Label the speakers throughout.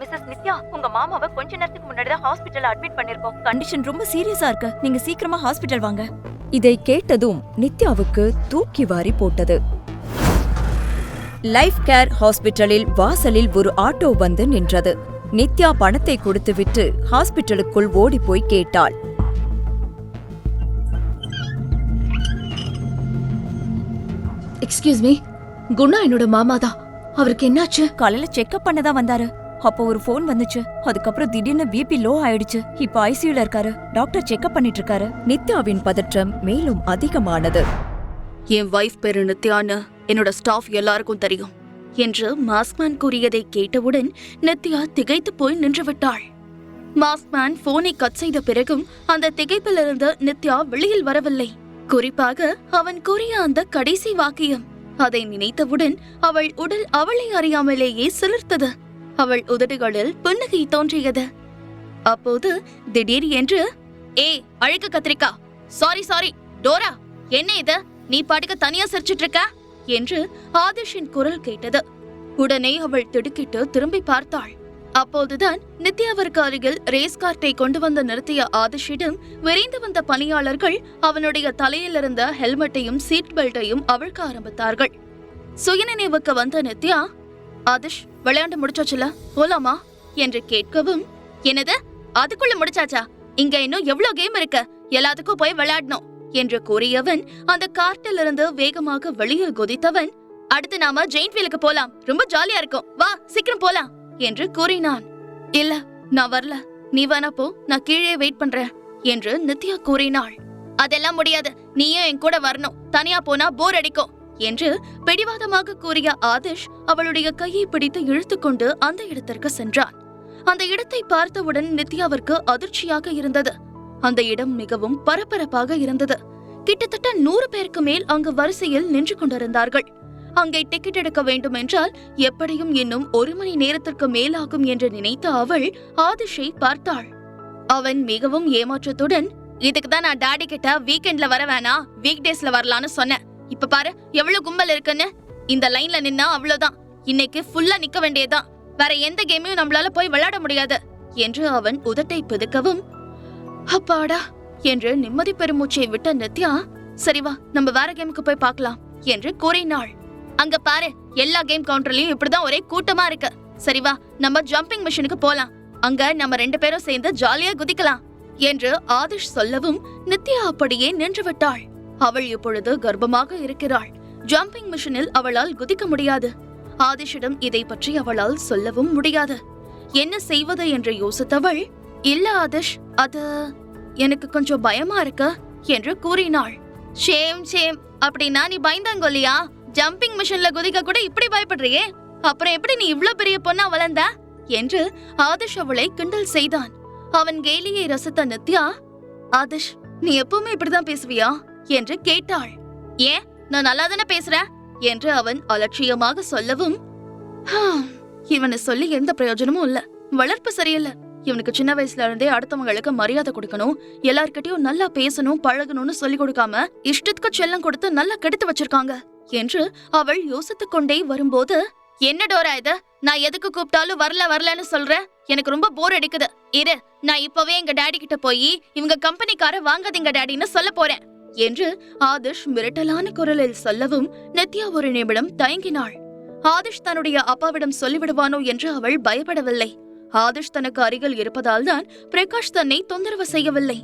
Speaker 1: Mrs Nithya, உங்க மாமாவை கொஞ்ச நேரத்துக்கு முன்னாடி தான் ஹாஸ்பிடல்ல அட்மிட் பண்ணிருக்கோம். கண்டிஷன் ரொம்ப சீரியஸா இருக்கு. நீங்க சீக்கிரமா ஹாஸ்பிடல் வாங்க.
Speaker 2: இதை கேட்டதும் நித்யாவுக்கு தூக்கி வாரி போட்டது. லைஃப் கேர் ஹாஸ்பிட்டலில் வாசலில் ஒரு ஆட்டோ வந்து நின்றது. நித்யா பணத்தை கொடுத்துவிட்டு ஹாஸ்பிட்டலுக்குள் ஓடிப்போய் கேட்டாள்.
Speaker 3: எக்ஸ்கியூஸ் மீ, குணா என்னோட மாமாதான். அவருக்கு என்னாச்சு?
Speaker 1: காலையில செக்அப் பண்ணதான் வந்தாரு. அப்போ ஒரு போன் வந்துச்சு. அதுக்கப்புறம் திடீர்னு பிபி லோ ஆயிடுச்சு. இப்ப ஐசியூல இருக்காரு. டாக்டர் செக்அப் பண்ணிட்டு இருக்காரு.
Speaker 2: நித்யாவின் பதற்றம் மேலும் அதிகமானது.
Speaker 4: என் வைஃப் பேரு நித்யான்னு என்னோட ஸ்டாஃப் எல்லாருக்கும் தெரியும் என்று மாஸ்க்மேன் கூறியதை கேட்டவுடன் நித்யா திகைத்து போய் நின்றுவிட்டாள். மாஸ்க்மேன் போனை கட் செய்த பிறகும் அந்த திகைப்பிலிருந்து நித்யா வெளியில் வரவில்லை. குறிப்பாக அவன் கூறிய அந்த கடைசி வாக்கியம், அதை நினைத்தவுடன் அவள் உடல் அவளை அறியாமலேயே சிலிர்த்தது. அவள் உதடுகளில் புன்னகை தோன்றியது. அப்போது திடீர் என்று, ஏய் அழுக்கு கத்திரிக்கா, சாரி டோரா, என்ன இது, நீ பாட்டுக்கு தனியா சிரிச்சிட்டு இருக்க என்று ஆதிஷின் குரல் கேட்டது. உடனே அவள் திடுக்கிட்டு திரும்பி பார்த்தாள். அப்போதுதான் நித்யாவிற்கு அருகில் ரேஸ் கார்ட்டை கொண்டு வந்து நிறுத்திய ஆதிஷிடம் விரைந்து வந்த பணியாளர்கள் அவனுடைய தலையிலிருந்த ஹெல்மெட்டையும் சீட் பெல்ட்டையும் அவிழ்க்க ஆரம்பித்தார்கள். சுயநினைவுக்கு வந்த நித்யா, ஆதிஷ் விளையாண்டு முடிச்சாச்சுல, போலாமா என்று கேட்கவும், என்னது அதுக்குள்ள முடிச்சாச்சா? இங்க இன்னும் எவ்வளவு கேம் இருக்கு, எல்லாத்துக்கும் போய் விளையாடணும் என்று கூறியவன் அந்த கார்ட்டிலிருந்து வேகமாக வெளியில் குதித்தவன், அடுத்து நாம ஜெயின்ட்வீலுக்கு போலாம், ரொம்ப ஜாலியா இருக்கும், வா சீக்கிரம் போலாம் என்று கூறினான். இல்ல நான் வரல, நீ வேணா போ, நான் கீழே வெயிட் பண்றேன் என்று நித்யா கூறினாள். அதெல்லாம் முடியாது, நீயும் என் கூட வரணும், தனியா போனா போர் அடிக்கும் என்று பிடிவாதமாக கூறிய ஆதிஷ் அவளுடைய கையை பிடித்து இழுத்துக்கொண்டு அந்த இடத்திற்கு சென்றான். அந்த இடத்தை பார்த்தவுடன் நித்யாவிற்கு அதிர்ச்சியாக இருந்தது. அந்த இடம் மிகவும் பரபரப்பாக இருந்தது. கிட்டத்தட்ட 100 பேருக்கு மேல் அங்கு வரிசையில் நின்று கொண்டிருந்தார்கள். அங்கே டிக்கெட் எடுக்க வேண்டும் என்றால் எப்படியும் இன்னும் 1 மணி நேரத்திற்கு மேலாகும் என்று நினைத்த அவள் ஆதிஷை பார்த்தாள். அவன் மிகவும் ஏமாற்றத்துடன், இதுக்கு தான் நான் டாடி கிட்ட வீக்கெண்ட்ல வர வேணா, வீக் டேஸ்ல வரலான்னு சொன்னேன். இப்ப பாரு எவ்வளவு கும்பல் இருக்குன்னு, இந்த லைன்ல நின்னா அவ்வளவுதான், இன்னைக்கு ஃபுல்லா நிக்க வேண்டியதுதான், வேற எந்த கேமையும் நம்மளால போய் விளையாட முடியாது என்று அவன் உதட்டை பிதுக்கவும், அப்பாடா என்று நிம்மதி பெருமூச்சை விட்ட நித்யா, சரி வா நம்ம வேற கேமுக்கு போய் பார்க்கலாம் என்று கூறினாள். அங்க பாரு, எல்லா கேம் கவுண்டர்லயும் இப்படிதான் ஒரே கூட்டமா இருக்கு. சரி வா நம்ம ஜம்பிங் மிஷினுக்கு போலாம், அங்க நம்ம 2 பேரும் சேர்ந்து ஜாலியா குதிக்கலாம் என்று ஆதிஷ் சொல்லவும் நித்யா அப்படியே நின்று விட்டாள். அவள் இப்பொழுது கர்ப்பமாக இருக்கிறாள். ஜம்பிங் மிஷினில் அவளால் குதிக்க முடியாது. ஆதிஷிடம் இதை பற்றி அவளால் சொல்லவும் முடியாது. என்ன செய்வது என்று யோசித்தவள், இல்ல ஆதிஷ், அது எனக்கு கொஞ்சம் பயமா இருக்கு என்று கூறினாள். ஷேம், அப்படின்னா நீ பயந்தாங்கொல்லியா? ஜம்பிங் மிஷின்ல குதிக்க கூட இப்படி பயப்படுறியே, அப்புறம் எப்படி நீ இவ்ளோ பெரிய பொண்ணா வளர்ந்த என்று ஆதிஷ் அவளை கிண்டல் செய்தான். அவன் கேலியை ரசித்த நித்யா, ஆதிஷ் நீ எப்பவுமே இப்படிதான் பேசுவியா என்று கேட்டாள். ஏன், நான் நல்லா தானே பேசுறேன் என்று அவன் அலட்சியமாக சொல்லவும், இவனை சொல்லி எந்த பிரயோஜனமும் இல்ல, வளர்ப்பு சரியில்லை, இவனுக்கு சின்ன வயசுல இருந்தே அடுத்தவங்களுக்கு மரியாதை கொடுக்கணும், எல்லார்கிட்டயும் நல்லா பேசணும் பழகணும்னு சொல்லி கொடுக்காம இஷ்டத்துக்கு செல்லம் கொடுத்து நல்லா கெடுத்து வச்சிருக்காங்க என்று அவள் யோசித்துக் கொண்டே வரும்போது, என்ன டோரா இது, நான் எதுக்கு கூப்பிட்டாலும் வரலன்னு சொல்றேன், எனக்கு ரொம்ப போர் அடிக்குது, இரு நான் இப்பவே எங்க டாடி கிட்ட போய் இவங்க கம்பெனிக்கார வாங்காதீங்க டாடின்னு சொல்ல போறேன் என்று ஆதிஷ் மிரட்டலான குரலில் சொல்லவும் நித்யா ஒரு நிமிடம் தயங்கினாள். ஆதிஷ் தன்னுடைய அப்பாவிடம் சொல்லிவிடுவானோ என்று அவள் பயப்படவில்லை. ஆதிஷ் தனக்கு அருகில் இருப்பதால் தான் பிரகாஷ் தன்னை தொந்தரவு செய்யவில்லை.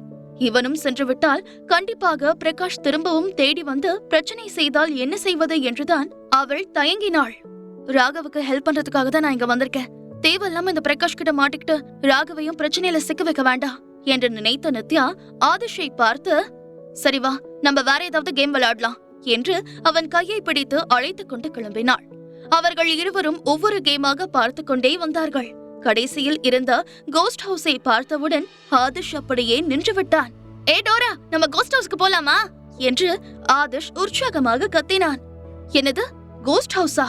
Speaker 4: இவனும் சென்று விட்டால் கண்டிப்பாக பிரகாஷ் திரும்பவும் தேடி வந்து பிரச்சனை செய்தால் என்ன செய்வது என்றுதான் அவள் தயங்கினாள். ராகவுக்கு ஹெல்ப் பண்றதுக்காக தான் நான் இங்க வந்திருக்கேன், தேவையில்லாம இந்த பிரகாஷ் கிட்ட மாட்டிக்கிட்டு ராகவையும் பிரச்சனையில சிக்க வைக்க வேண்டாம் என்று நினைத்த நித்யா ஆதிஷை பார்த்து, சரி வா நம்ம வேற ஏதாவது கேம் விளையாடலாம் என்று அவன் கையை பிடித்து அழைத்துக் கொண்டு கிளம்பினாள். அவர்கள் இருவரும் ஒவ்வொரு கேமாக பார்த்து கொண்டே வந்தார்கள். கடைசியில் இருந்த கோஸ்ட் ஹவுஸை பார்த்தவுடன் ஆதிஷ் அப்படியே நின்று விட்டான். ஏ டோரா, நம்ம கோஸ்ட் ஹவுஸ்க்கு போலாமா என்று ஆதிஷ் உற்சாகமாக கத்தினான். என்னது கோஸ்ட் ஹவுஸா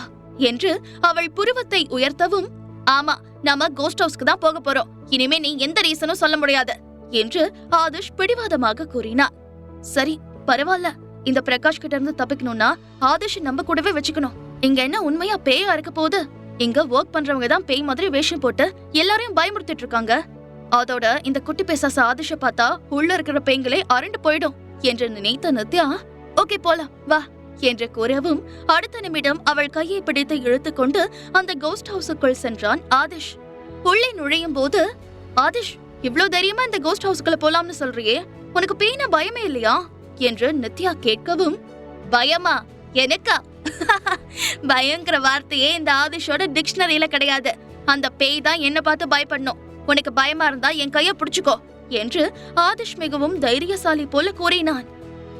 Speaker 4: என்று அவள் புருவத்தை உயர்த்தவும், ஆமா நாம கோஸ்ட் ஹவுஸ்க்கு தான் போக போறோம், இனிமே நீ எந்த ரீசனும் சொல்ல முடியாது என்று ஆதிஷ் பிடிவாதமாக கூறினான். சரி பரவாயில்ல, இந்த பிரகாஷ் கிட்ட இருந்து தப்பிக்கணும்னா ஆதிஷ் நம்ம கூடவே வச்சுக்கணும், இங்க என்ன உண்மையா பேயா இருக்க போகுது இங்க ஒர்க் பண்றவங்க தான் பேய் மாதிரி வேஷம் போட்டு எல்லாரையும் பயமுறுத்திட்டு இருக்காங்க. அதோட இந்த குட்டி பேசாச ஆதிஷ பார்த்தா உள்ள இருக்கிற பேய்களே அரண்டு போயிடும் என்று நினைத்த நித்யா, ஓகே போலாம் வா என்று கூறவும் அடுத்த நிமிடம் அவள் கையை பிடித்து இழுத்துக்கொண்டு அந்த கெஸ்ட் ஹவுஸுக்குள் சென்றான் ஆதிஷ். உள்ளே நுழையும் போது, ஆதிஷ் இவ்ளோ தைரியமா இந்த கெஸ்ட் ஹவுஸ்க்குள்ள போலாம்னு சொல்றியே, உனக்கு பேய்னா பயமே இல்லையா என்று நித்யா கேட்கவும், பயமா எனக்கா? பயங்கிற வார்த்தையே இந்த ஆதிஷோட டிக்ஷனரியில கிடையாது. அந்த பேய் தான் என்ன பார்த்து பயப்படணும். உனக்கு பயமா இருந்தா என் கைய பிடிச்சுக்கோ என்று ஆதிஷ் மிகவும் தைரியசாலி போல கூறினான்.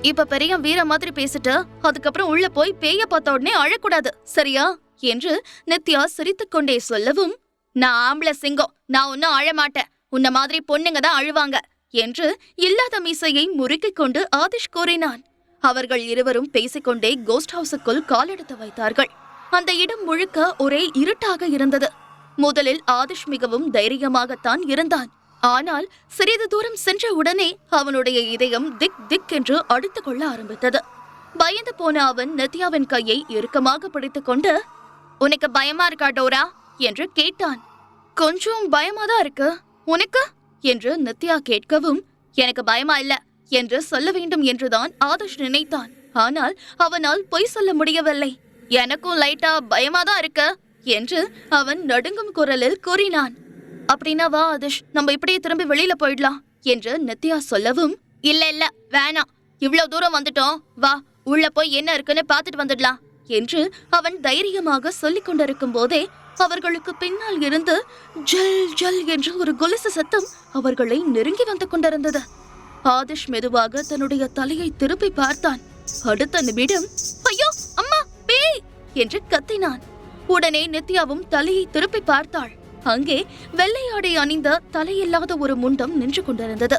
Speaker 4: இப்ப பெரிய வீர மாதிரி பேசிட்டு அதுக்கப்புறம் உள்ள போய் பேய பார்த்த உடனே அழக்கூடாது, சரியா என்று நித்யா சிரித்துக் கொண்டே சொல்லவும், நான் ஆம்பளை சிங்கம், நான் ஒன்னும் அழமாட்டேன், உன்ன மாதிரி பொண்ணுங்க தான் அழுவாங்க என்று இல்லாத மீசையை முறுக்கிக் கொண்டு ஆதிஷ் கூறினான். அவர்கள் இருவரும் பேசிக்கொண்டே கெஸ்ட் ஹவுஸுக்குள் காலெடுத்து வைத்தார்கள். அந்த இடம் முழுக்க ஒரே இருட்டாக இருந்தது. முதலில் ஆதிஷ் மிகவும் தைரியமாகத்தான் இருந்தான். ஆனால் சிறிது தூரம் சென்ற உடனே அவனுடைய இதயம் திக் திக் என்று அடித்துக் கொள்ள ஆரம்பித்தது. பயந்து போன அவன் நித்யாவின் கையை இறுக்கமாக பிடித்துக் கொண்டு, உனக்கு பயமா இருக்கா டோரா என்று கேட்டான். கொஞ்சம் பயமாதான் இருக்கு, உனக்கு என்று நித்யா கேட்கவும், எனக்கு பயமா இல்ல என்று சொல்ல வேண்டும் என்றுதான் ஆதிஷ் நினைத்தான். ஆனால் அவனால் பொய் சொல்ல முடியவில்லை. எனக்கும் லைட்டா பயமாதான் இருக்கு என்று அவன் நடுங்கும் குரலில் கூறினான். அப்படின்னா வா ஆதிஷ், நம்ம இப்படியே திரும்பி வெளியில போயிடலாம் என்று நித்யா சொல்லவும், இல்ல இல்ல வேணாம், இவ்வளவு தூரம் வந்துட்டோம், வா உள்ள போய் என்ன இருக்குன்னு பாத்துட்டு வந்துடலாம் என்று அவன் தைரியமாக சொல்லிக் கொண்டிருக்கும் போதே அவர்களுக்கு பின்னால் இருந்து ஜல் ஜல் என்று ஒரு கொலுசு சத்தம் அவர்களை நெருங்கி வந்து கொண்டிருந்தது. ஆதிஷ் மெதுவாக தன்னுடைய தலையை திருப்பி பார்த்தான். அடுத்த நிமிடம், ஐயோ அம்மா பேய் என்று கத்தினான். உடனே நித்யாவும் தலையை திருப்பி பார்த்தாள். அங்கே வெள்ளையாடை அணிந்த தலையில்லாத ஒரு முண்டம் நின்று கொண்டிருந்தது.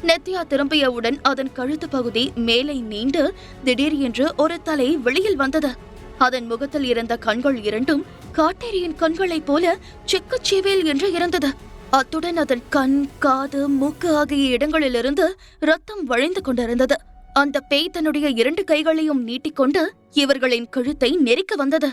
Speaker 4: நித்யா திரும்பியவுடன் அதன் கழுத்து பகுதி மேலே நீண்டு திடீர் என்று ஒரு தலை வெளியில் வந்தது. அதன் முகத்தில் இருந்த கண்கள் இரண்டும் காட்டேரியின் கண்களைப் போல செக்கச்சேவேல் என்று இருந்தது. அத்துடன் அதன் கண், காது, மூக்கு ஆகிய இடங்களிலிருந்து ரத்தம் வழிந்து கொண்டிருந்தது. அந்த பேய் தன்னுடைய 2 கைகளையும் நீட்டிக்கொண்டு இவர்களின் கழுத்தை நெரிக்க வந்தது.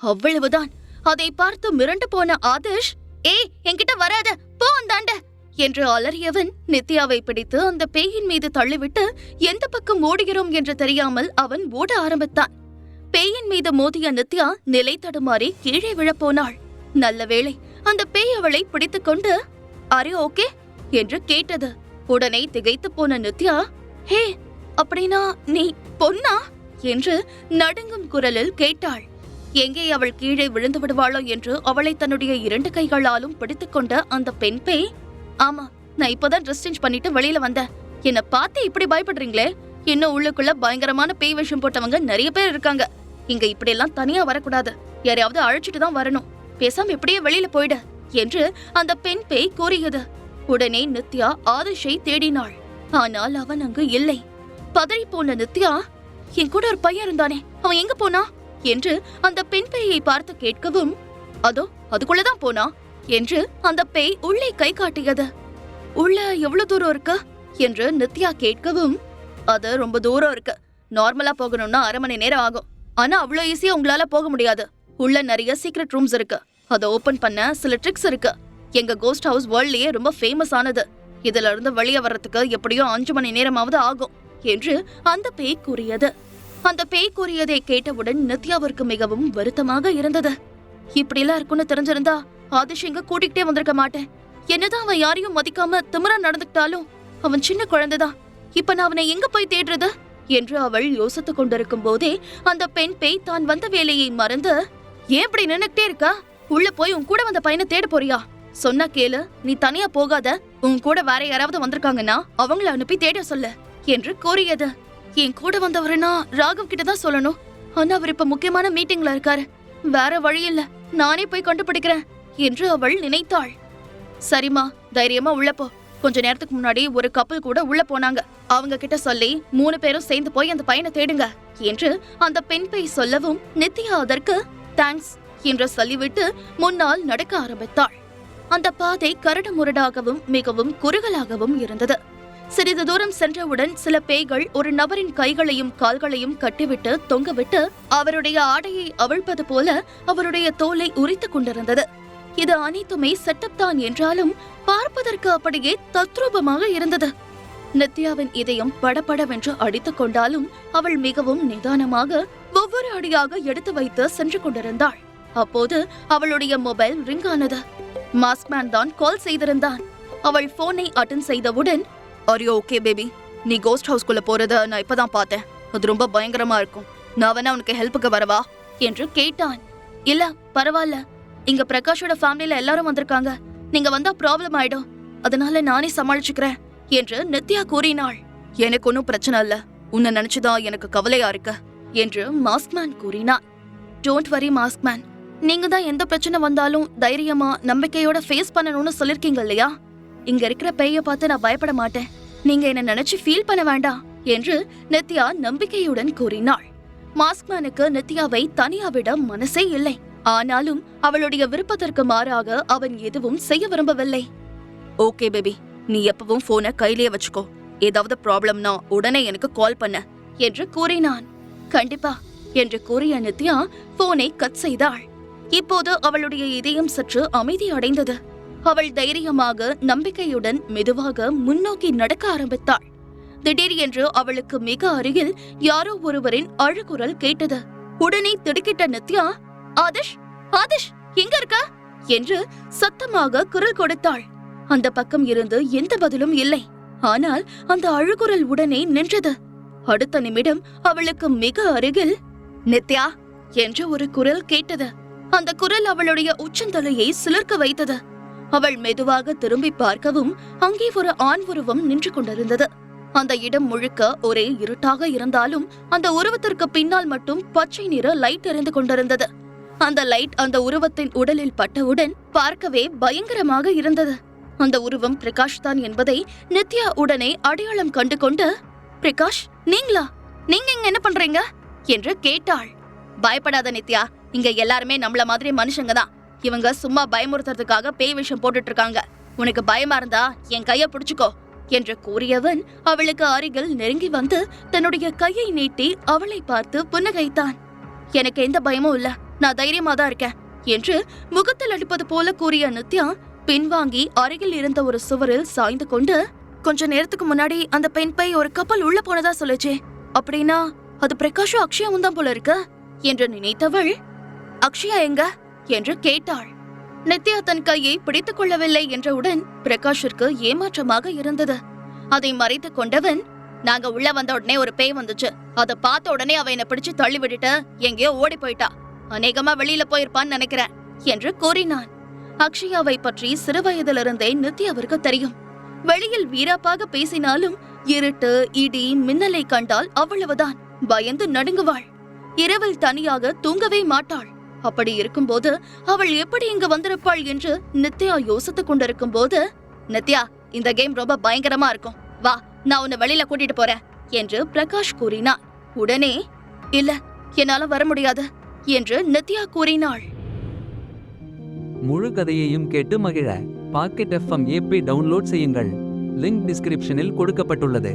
Speaker 4: அவ்வளவுதான். அதை பார்த்து மிரண்டு போன ஆதிஷ், ஏய் என்கிட்ட வராத, போ அந்தாண்ட என்று அலறியவன் நித்யாவை பிடித்து அந்த பேயின் மீது தள்ளிவிட்டு எந்த பக்கம் ஓடுகிறோம் என்று தெரியாமல் அவன் ஓட ஆரம்பித்தான். பேயின் மீது மோதிய நித்யா நிலை தடுமாறி கீழே விழப்போனாள். நல்ல வேளை அந்த பேய் அவளை பிடித்துக் கொண்டு, அரே ஓகே என்று கேட்டது. உடனே திகைத்து போன நித்யா, ஹே அப்படின்னா நீ பொண்ணா என்று நடுங்கும் குரலில் கேட்டாள். எங்கே அவள் கீழே விழுந்து விடுவாளோ என்று அவளை தன்னுடைய 2 கைகளாலும் பிடித்துக் கொண்ட அந்த பெண் பேய், ஆமா நான் இப்பதான் ட்ரெஸ் சேஞ்ச் பண்ணிட்டு வெளியில வந்தேன், என்ன பார்த்து இப்படி பயப்படுறீங்களே, இன்னும் உள்ளுக்குள்ள பயங்கரமான பேய் வேஷம் போட்டவங்க நிறைய பேர் இருக்காங்க, இங்க இப்படி எல்லாம் தனியா வரக்கூடாது, யாரையாவது அழைச்சிட்டு தான் வரணும், பேசாம இப்படியே வெளியில போயிட என்று அந்த பெண் பேய் கூறியது. உடனே நித்யா ஆதிஷை தேடினாள். ஆனால் அவன் அங்கு இல்லை. பதறி போன நித்யா, என் கூட ஒரு பையன் இருந்தானே, அவன் எங்க போனா என்று அந்த பெண் பேயை பார்த்து கேட்கவும், அதோ அதுக்குள்ளதான் போனா என்று அந்த பேய் உள்ளே கை காட்டியது. உள்ள எவ்வளவு தூரம் இருக்கு என்று நித்யா கேட்கவும், அது ரொம்ப தூரம் இருக்கு, நார்மலா போகணும்னா 1/2 மணி நேரம் ஆகும், ஆனா அவ்வளவு ஈஸியா உங்களால போக முடியாது, உள்ள நிறைய சீக்ரெட் ரூம்ஸ் இருக்கு, அதை ஓபன் பண்ண சில ட்ரிக்ஸ் இருக்கு, எங்க கெஸ்ட் ஹவுஸ் வேர்ல்ட்லயே ரொம்ப ஃபேமஸ் ஆனது, இதுல இருந்து வெளியே வர்றதுக்கு எப்படியோ 5 மணி நேரமாவது ஆகும் என்று அந்த பேய் கூறியது. அந்த பேய் கூறியதை கேட்டவுடன் நித்யாவிற்கு மிகவும் வருத்தமாக இருந்தது. இப்படி எல்லாம் இருக்குன்னு தெரிஞ்சிருந்தா ஆதிஷ் இங்க கூட்டிகிட்டே வந்திருக்க மாட்டேன், என்னதான் அவன் யாரையும் மதிக்காம திமிரா நடந்துக்கிட்டாலும் அவன் சின்ன குழந்தைதான், இப்ப நான் அவனை எங்க போய் தேடுறது என்று அவள் யோசித்துக் கொண்டிருக்கும் போதே அந்த பெண் பேய் தான் வந்த வேலையை மறந்து, ஏன் இப்படி நின்னுக்கிட்டே இருக்கா, உள்ள போய் உன் கூட வந்த பையனை தேட போறியா, சொன்னா கேளு, நீ தனியா போகாத, உன் கூட வேற யாராவது வந்திருக்காங்கன்னா அவங்கள அனுப்பி தேட சொல்லு என்று கூறியது. என் கூட வந்தவருனா ராகவ் கிட்டதான் சொல்லணும், ஆனா அவர் இப்ப முக்கியமான மீட்டிங்ல இருக்காரு, வேற வழி இல்ல, நானே போய் கண்டுபிடிக்கிறேன் என்று அவள் நினைத்தாள். சரிமா, தைரியமா உள்ள போ, கொஞ்ச நேரத்துக்கு முன்னாடி ஒரு கப்பல் கூட உள்ள போனாங்க, அவங்க கிட்ட சொல்லி 3 பேரும் சேர்ந்து போய் அந்த பையனை தேடுங்க என்று அந்த பெண் பேய் சொல்லவும் நித்யா அதற்கு தேங்க்ஸ் என்று சொல்லிவிட்டு முன்னால் நடக்க ஆரம்பித்தாள். அந்த பாதை கரடு முரடாகவும் மிகவும் குறுகலாகவும் இருந்தது. சிறிது தூரம் சென்றவுடன் சில பேய்கள் ஒரு நபரின் கைகளையும் கால்களையும் கட்டிவிட்டு தொங்கவிட்டு அவருடைய ஆடையை அவிழ்ப்பது போல அவருடைய தோலை உரித்துக் கொண்டிருந்தது. இது அனைத்துமே செட்டப் தான் என்றாலும் பார்ப்பதற்கு அப்படியே தத்ரூபமாக இருந்தது. நித்யாவின் இதயம் படபடவென்று அடித்துக் கொண்டாலும் அவள் மிகவும் நிதானமாக ஒவ்வொரு அடியாக எடுத்து வைத்து சென்று கொண்டிருந்தாள். அப்போது அவளுடைய மொபைல் ரிங் ஆனது. மாஸ்க்மேன் தான் கால் செய்திருந்தான். அவள் போனை அட்டெண்ட் செய்தவுடன், "ஆர் யூ ஓகே பேபி? நீ கோஸ்ட் ஹவுஸ்குள்ள போறத நான் இப்பதான் பார்த்தேன். அது ரொம்ப பயங்கரமா இருக்கும். நான் வேணா உனக்கு ஹெல்ப்புக்கு வரவா?" என்று கேட்டான். "இல்ல பரவாயில்ல, இங்க பிரகாஷோட ஃபேமிலில எல்லாரும் வந்திருக்காங்க. நீங்க வந்தா ப்ராப்ளம் ஆயிடும். அதனால நானே சமாளிச்சுக்கிறேன்" என்று நித்யா கூறினாள். "எனக்கு ஒன்னும் பிரச்சனை இல்ல. உன்னை நினைச்சுதான் எனக்கு கவலையா இருக்கு" என்று மாஸ்க்மேன் கூறினான். "Don't worry Maskman. நீங்க தான் எந்த பிரச்சனை வந்தாலும் தைரியமா நம்பிக்கையோட ஃபேஸ் பண்ணணும்னு சொல்லிருக்கீங்க இல்லையா? இங்க இருக்கிற பேய பார்த்து நான் பயப்பட மாட்டேன். நீங்க என்ன நினைச்சு ஃபீல் பண்ண வேண்டாம்" என்று நித்யா நம்பிக்கையுடன் கூறினாள். மாஸ்க்மேனுக்கு நித்யாவை தனியா விட மனசே இல்லை. ஆனாலும் அவளுடைய விருப்பத்திற்கு மாறாக அவன் எதுவும் செய்ய விரும்பவில்லை. "ஓகே பேபி, நீ எப்பவும் போனை கையிலேயே வச்சுக்கோ. ஏதாவது ப்ராப்ளம்னா உடனே எனக்கு கால் பண்ண" என்று கூறினான். "கண்டிப்பா" என்று கூறிய நித்யா போனை கட் செய்தாள். இப்போது அவளுடைய இதயம் சற்று அமைதி அடைந்தது. அவள் தைரியமாக நம்பிக்கையுடன் மெதுவாக முன்னோக்கி நடக்க ஆரம்பித்தாள். திடீரென்று அவளுக்கு மிக அருகில் யாரோ ஒருவரின் அழுகுரல் கேட்டது. உடனே திடுக்கிட்ட நித்யா, "ஆதிஷ், ஆதிஷ், எங்க இருக்க?" என்று சத்தமாக குரல் கொடுத்தாள். அந்த பக்கம் இருந்து எந்த பதிலும் இல்லை. ஆனால் அந்த அழுகுரல் உடனே நின்றது. அடுத்த நிமிடம் அவளுக்கு மிக அருகில் "நித்யா" என்ற ஒரு குரல் கேட்டது. அந்த குரல் அவளுடைய உச்சந்தலையை சிலிர்க்க வைத்தது. அவள் மெதுவாக திரும்பி பார்க்கவும் அங்கே ஒரு ஆண் உருவம் நின்று கொண்டிருந்தது. அந்த இடம் முழுக்க ஒரே இருட்டாக இருந்தாலும் அந்த உருவத்திற்கு பின்னால் மட்டும் பச்சை நிற லைட் எரிந்து கொண்டிருந்தது. அந்த லைட் அந்த உருவத்தின் உடலில் பட்டவுடன் பார்க்கவே பயங்கரமாக இருந்தது. அந்த உருவம் பிரகாஷ் தான் என்பதை நித்யா உடனே அடையாளம் கண்டு கொண்டு, "பிரகாஷ், நீங்களா? நீங்க இங்க என்ன பண்றீங்க?" என்று கேட்டாள். "பயப்படாத நித்யா, இங்க எல்லாருமே நம்மள மாதிரி மனுஷங்க தான். இவங்க சும்மா பயமுறுத்துறதுக்காக பேய் விஷம் போட்டுட்டு இருக்காங்க. உனக்கு பயமா இருந்தா என் கைய பிடிச்சுக்கோ" என்று கூறியவன் அவளுக்கு அருகில் நெருங்கி வந்து தன்னுடைய கையை நீட்டி அவளை பார்த்து புன்னகைத்தான். "எனக்கு எந்த பயமும் இல்ல, நான் தைரியமா தான் இருக்கேன்" என்று முகத்தில் அடிப்பது போல கூறிய நித்யா பின்வாங்கி அருகில் இருந்த ஒரு சுவரில் சாய்ந்து கொண்டு, "கொஞ்ச நேரத்துக்கு முன்னாடி அந்த பெண் பை ஒரு கப்பல் உள்ள போனதா சொல்லுச்சே, அப்படின்னா அது பிரகாஷும் அக்ஷயாவும் தான் போல இருக்கு" என்று நினைத்தவள், "அக்ஷயா எங்க?" என்று கேட்டாள். நித்யா தன் கையை பிடித்துக் கொள்ளவில்லை என்றவுடன் பிரகாஷிற்கு ஏமாற்றமாக இருந்தது. அதை மறைத்துக் கொண்டவன், "நாங்க உள்ள வந்த உடனே ஒரு பேய் வந்துச்சு. அதை பார்த்த உடனே அவ என்ன பிடிச்சு தள்ளி விட்டுட்டு எங்கேயோ ஓடி போயிட்டா. அநேகமா வெளியில போயிருப்பான்னு நினைக்கிறேன்" என்று கூறினான். அக்ஷயாவை பற்றி சிறுவயதிலிருந்தே நித்யாவிற்கு தெரியும். வெளியில் வீராப்பாக பேசினாலும் இருட்டு, இடி, மின்னலை கண்டால் அவ்வளவுதான் பயந்து நடுங்குவாள். இரவில் தனியாக தூங்கவே மாட்டாள். அப்படி இருக்கும்போது அவள் எப்படி இங்கு வந்திருப்பாள் என்று நித்யா யோசித்துக் கொண்டிருக்கும் போது, "நித்யா, இந்த கேம் ரொம்ப பயங்கரமா இருக்கும். வா, நான் உன்னை வெளியில கூட்டிட்டு போறேன்" என்று பிரகாஷ் கூறினான். உடனே, "இல்ல, என்னால வர முடியாது" என்று நித்யா கூறினாள்.
Speaker 5: முழு கதையையும் கேட்டு மகிழ பாக்கெட் FM ஆப்பை டவுன்லோட் செய்யுங்கள். லிங்க் டிஸ்கிரிப்ஷனில் கொடுக்கப்பட்டுள்ளது.